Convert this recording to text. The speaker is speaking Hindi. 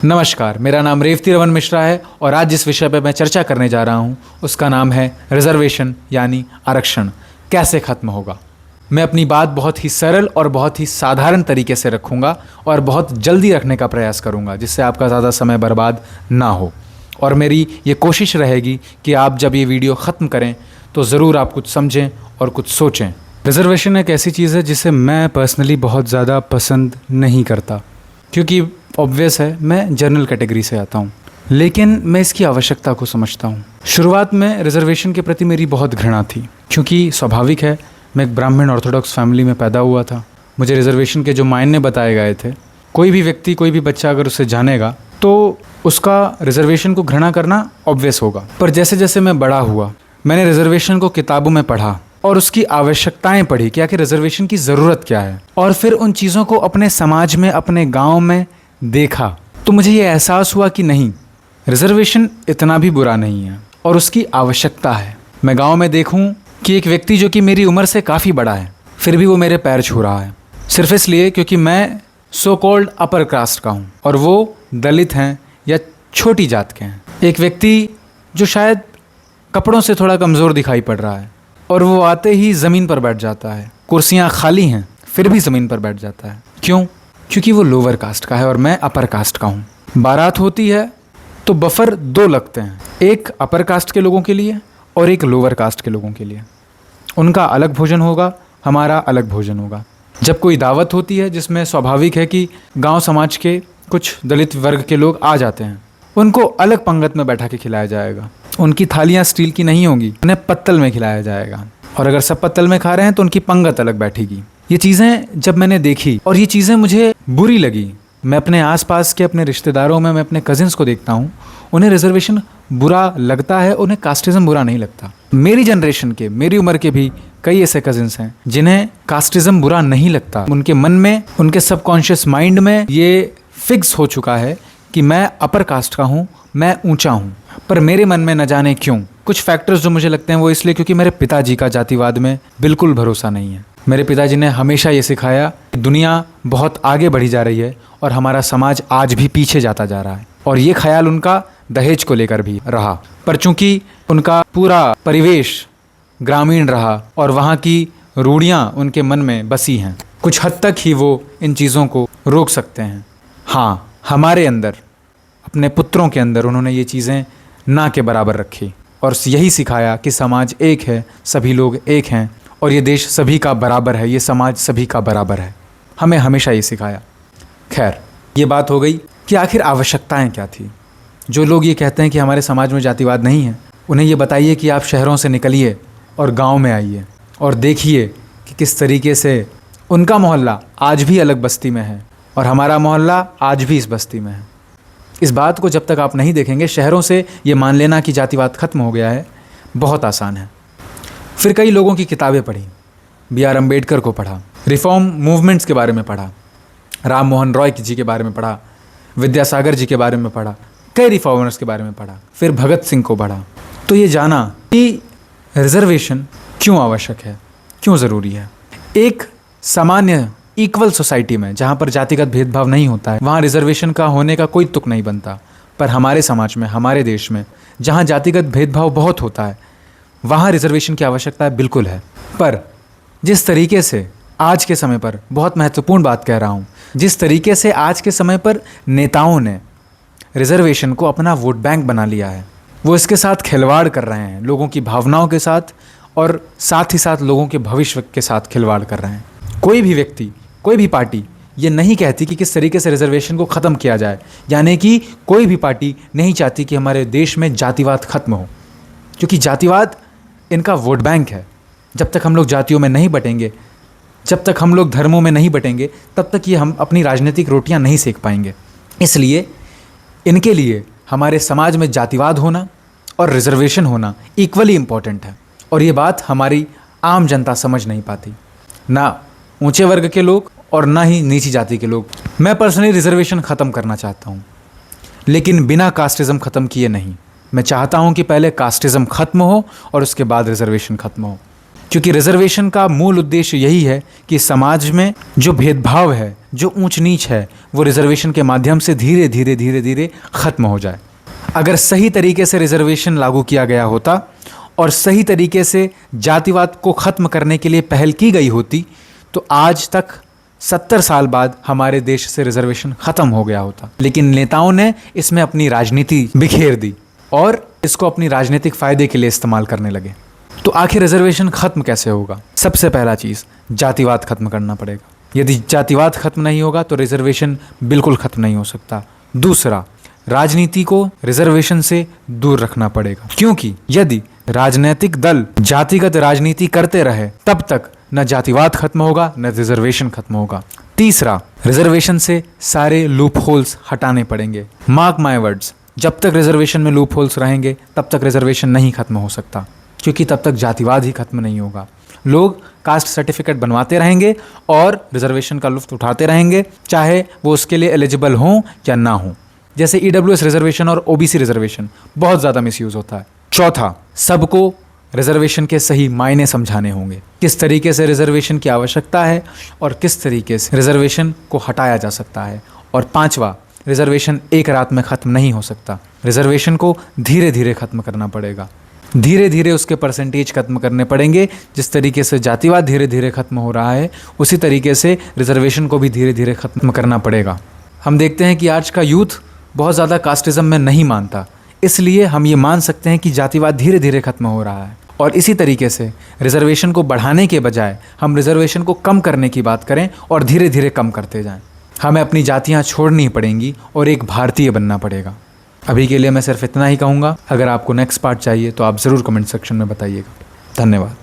नमस्कार, मेरा नाम रेवती रमन मिश्रा है और आज जिस विषय पर मैं चर्चा करने जा रहा हूँ उसका नाम है रिजर्वेशन यानी आरक्षण कैसे खत्म होगा। मैं अपनी बात बहुत ही सरल और बहुत ही साधारण तरीके से रखूँगा और बहुत जल्दी रखने का प्रयास करूँगा जिससे आपका ज़्यादा समय बर्बाद ना हो। और मेरी ये कोशिश रहेगी कि आप जब ये वीडियो ख़त्म करें तो ज़रूर आप कुछ समझें और कुछ सोचें। रिजर्वेशन एक ऐसी चीज़ है जिसे मैं पर्सनली बहुत ज़्यादा पसंद नहीं करता क्योंकि ऑब्वियस है मैं जनरल कैटेगरी से आता हूँ, लेकिन मैं इसकी आवश्यकता को समझता हूँ। शुरुआत में रिजर्वेशन के प्रति मेरी बहुत घृणा थी क्योंकि स्वाभाविक है मैं एक ब्राह्मण ऑर्थोडॉक्स फैमिली में पैदा हुआ था। मुझे रिजर्वेशन के जो मायने बताए गए थे, कोई भी व्यक्ति कोई भी बच्चा अगर उसे जानेगा तो उसका रिजर्वेशन को घृणा करना ऑब्वियस होगा। पर जैसे जैसे मैं बड़ा हुआ मैंने रिजर्वेशन को किताबों में पढ़ा और उसकी आवश्यकताएं पढ़ी कि आखिर रिजर्वेशन की ज़रूरत क्या है, और फिर उन चीज़ों को अपने समाज में अपने गाँव में देखा तो मुझे ये एहसास हुआ कि नहीं, रिजर्वेशन इतना भी बुरा नहीं है और उसकी आवश्यकता है। मैं गांव में देखूं कि एक व्यक्ति जो कि मेरी उम्र से काफ़ी बड़ा है फिर भी वो मेरे पैर छू रहा है, सिर्फ इसलिए क्योंकि मैं सो कॉल्ड अपर कास्ट का हूं और वो दलित हैं या छोटी जात के हैं। एक व्यक्ति जो शायद कपड़ों से थोड़ा कमज़ोर दिखाई पड़ रहा है और वो आते ही ज़मीन पर बैठ जाता है, कुर्सियाँ खाली हैं फिर भी ज़मीन पर बैठ जाता है। क्यों? क्योंकि वो लोअर कास्ट का है और मैं अपर कास्ट का हूँ। बारात होती है तो बफर दो लगते हैं, एक अपर कास्ट के लोगों के लिए और एक लोअर कास्ट के लोगों के लिए। उनका अलग भोजन होगा, हमारा अलग भोजन होगा। जब कोई दावत होती है जिसमें स्वाभाविक है कि गांव समाज के कुछ दलित वर्ग के लोग आ जाते हैं, उनको अलग पंगत में बैठा के खिलाया जाएगा। उनकी थालियाँ स्टील की नहीं होंगी, उन्हें पत्तल में खिलाया जाएगा और अगर सब पत्तल में खा रहे हैं तो उनकी पंगत अलग बैठेगी। ये चीज़ें जब मैंने देखी और ये चीज़ें मुझे बुरी लगी, मैं अपने आसपास के अपने रिश्तेदारों में मैं अपने कजिन्स को देखता हूँ, उन्हें रिजर्वेशन बुरा लगता है, उन्हें कास्टिज़म बुरा नहीं लगता। मेरी जनरेशन के, मेरी उम्र के भी कई ऐसे कजिन्स हैं जिन्हें कास्टिज़म बुरा नहीं लगता। उनके मन में, उनके सबकॉन्शियस माइंड में ये फिक्स हो चुका है कि मैं अपर कास्ट का हूँ, मैं ऊँचा हूँ। पर मेरे मन में न जाने क्यों कुछ फैक्टर्स जो मुझे लगते हैं वो इसलिए क्योंकि मेरे पिताजी का जातिवाद में बिल्कुल भरोसा नहीं है। मेरे पिताजी ने हमेशा ये सिखाया कि दुनिया बहुत आगे बढ़ी जा रही है और हमारा समाज आज भी पीछे जाता जा रहा है, और ये ख्याल उनका दहेज को लेकर भी रहा। पर चूंकि उनका पूरा परिवेश ग्रामीण रहा और वहाँ की रूढ़ियाँ उनके मन में बसी हैं, कुछ हद तक ही वो इन चीज़ों को रोक सकते हैं। हाँ, हमारे अंदर, अपने पुत्रों के अंदर उन्होंने ये चीज़ें ना के बराबर रखी और यही सिखाया कि समाज एक है, सभी लोग एक हैं और ये देश सभी का बराबर है, ये समाज सभी का बराबर है। हमें हमेशा ये सिखाया। खैर, ये बात हो गई कि आखिर आवश्यकताएं क्या थी। जो लोग ये कहते हैं कि हमारे समाज में जातिवाद नहीं है, उन्हें ये बताइए कि आप शहरों से निकलिए और गांव में आइए और देखिए कि किस तरीके से उनका मोहल्ला आज भी अलग बस्ती में है और हमारा मोहल्ला आज भी इस बस्ती में है। इस बात को जब तक आप नहीं देखेंगे, शहरों से ये मान लेना कि जातिवाद खत्म हो गया है बहुत आसान है। फिर कई लोगों की किताबें पढ़ी, B.R. अम्बेडकर को पढ़ा, रिफॉर्म मूवमेंट्स के बारे में पढ़ा, राम मोहन रॉय जी के बारे में पढ़ा, विद्यासागर जी के बारे में पढ़ा, कई रिफॉर्मर्स के बारे में पढ़ा, फिर भगत सिंह को पढ़ा। तो ये जाना कि रिजर्वेशन क्यों आवश्यक है, क्यों ज़रूरी है। एक सामान्य इक्वल सोसाइटी में जहाँ पर जातिगत भेदभाव नहीं होता है वहाँ रिजर्वेशन का होने का कोई तुक नहीं बनता। पर हमारे समाज में, हमारे देश में जहाँ जातिगत भेदभाव बहुत होता है वहाँ रिजर्वेशन की आवश्यकता बिल्कुल है। पर जिस तरीके से आज के समय पर, बहुत महत्वपूर्ण बात कह रहा हूँ, जिस तरीके से आज के समय पर नेताओं ने रिजर्वेशन को अपना वोट बैंक बना लिया है, वो इसके साथ खिलवाड़ कर रहे हैं, लोगों की भावनाओं के साथ और साथ ही साथ लोगों के भविष्य के साथ खिलवाड़ कर रहे हैं। कोई भी व्यक्ति, कोई भी पार्टी ये नहीं कहती कि किस तरीके से रिजर्वेशन को ख़त्म किया जाए, यानी कि कोई भी पार्टी नहीं चाहती कि हमारे देश में जातिवाद खत्म हो, क्योंकि जातिवाद इनका वोट बैंक है। जब तक हम लोग जातियों में नहीं बटेंगे, जब तक हम लोग धर्मों में नहीं बटेंगे, तब तक ये हम अपनी राजनीतिक रोटियां नहीं सेक पाएंगे। इसलिए इनके लिए हमारे समाज में जातिवाद होना और रिजर्वेशन होना इक्वली इम्पॉर्टेंट है, और ये बात हमारी आम जनता समझ नहीं पाती, ना ऊंचे वर्ग के लोग और ना ही नीची जाति के लोग। मैं पर्सनली रिजर्वेशन ख़त्म करना चाहता हूँ, लेकिन बिना कास्टिज़म ख़त्म किए नहीं। मैं चाहता हूँ कि पहले कास्टिज़म ख़त्म हो और उसके बाद रिजर्वेशन ख़त्म हो। क्योंकि रिजर्वेशन का मूल उद्देश्य यही है कि समाज में जो भेदभाव है, जो ऊंच नीच है, वो रिजर्वेशन के माध्यम से धीरे धीरे धीरे धीरे ख़त्म हो जाए। अगर सही तरीके से रिजर्वेशन लागू किया गया होता और सही तरीके से जातिवाद को ख़त्म करने के लिए पहल की गई होती तो आज तक 70 साल बाद हमारे देश से रिजर्वेशन ख़त्म हो गया होता। लेकिन नेताओं ने इसमें अपनी राजनीति बिखेर दी और इसको अपनी राजनीतिक फ़ायदे के लिए इस्तेमाल करने लगे। तो आखिर रिजर्वेशन ख़त्म कैसे होगा? सबसे पहला चीज़, जातिवाद ख़त्म करना पड़ेगा। यदि जातिवाद ख़त्म नहीं होगा तो रिजर्वेशन बिल्कुल ख़त्म नहीं हो सकता। दूसरा, राजनीति को रिजर्वेशन से दूर रखना पड़ेगा, क्योंकि यदि राजनीतिक दल जातिगत राजनीति करते रहे तब तक न जातिवाद खत्म होगा न रिजर्वेशन खत्म होगा। तीसरा, रिजर्वेशन से सारे लूप होल्स हटाने पड़ेंगे। मार्क माय वर्ड्स, जब तक रिजर्वेशन में लूप होल्स रहेंगे तब तक रिजर्वेशन नहीं खत्म हो सकता, क्योंकि तब तक जातिवाद ही खत्म नहीं होगा। लोग कास्ट सर्टिफिकेट बनवाते रहेंगे और रिजर्वेशन का लुत्फ उठाते रहेंगे, चाहे वो उसके लिए एलिजिबल हों या ना हों। जैसे EWS रिजर्वेशन और OBC रिजर्वेशन बहुत ज़्यादा मिसयूज़ होता है। चौथा, सबको रिजर्वेशन के सही मायने समझाने होंगे, किस तरीके से रिजर्वेशन की आवश्यकता है और किस तरीके से रिजर्वेशन को हटाया जा सकता है। और पांचवा, रिजर्वेशन एक रात में ख़त्म नहीं हो सकता। रिजर्वेशन को धीरे धीरे ख़त्म करना पड़ेगा, धीरे धीरे उसके परसेंटेज खत्म करने पड़ेंगे। जिस तरीके से जातिवाद धीरे धीरे खत्म हो रहा है उसी तरीके से रिजर्वेशन को भी धीरे धीरे खत्म करना पड़ेगा। हम देखते हैं कि आज का यूथ बहुत ज़्यादा कास्टिज़म में नहीं मानता, इसलिए हम ये मान सकते हैं कि जातिवाद धीरे धीरे खत्म हो रहा है। और इसी तरीके से रिजर्वेशन को बढ़ाने के बजाय हम रिजर्वेशन को कम करने की बात करें और धीरे धीरे कम करते जाएं। हमें अपनी जातियाँ छोड़नी पड़ेंगी और एक भारतीय बनना पड़ेगा। अभी के लिए मैं सिर्फ इतना ही कहूँगा। अगर आपको नेक्स्ट पार्ट चाहिए तो आप ज़रूर कमेंट सेक्शन में बताइएगा। धन्यवाद।